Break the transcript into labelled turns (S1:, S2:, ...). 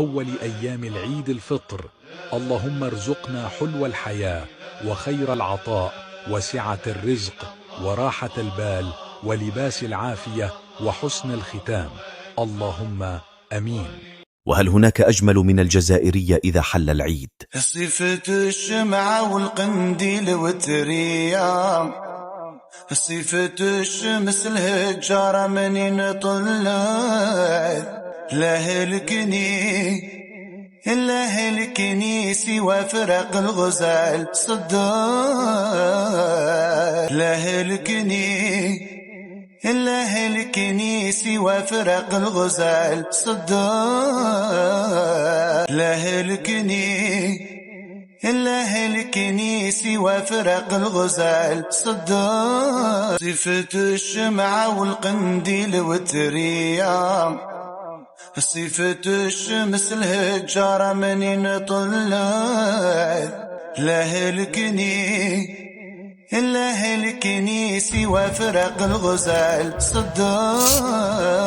S1: أول أيام العيد الفطر. اللهم ارزقنا حلو الحياة وخير العطاء وسعة الرزق وراحة البال ولباس العافية وحسن الختام، اللهم أمين.
S2: وهل هناك أجمل من الجزائرية إذا حل العيد؟
S3: صفة الشمعة والقنديل والتريام، صفة الشمس الهجارة منين طلعت، لا الكنيسي وفرق الغزال صدات، لا الكنيسي وفرق الغزال صدات، لا الكنيسي وفرق الغزال صدات. صفة الشمعة والقنديل والتريام، صفة الشمس الهجارة منين طلعت، لا الكنيسي وفرق الغزال صدات.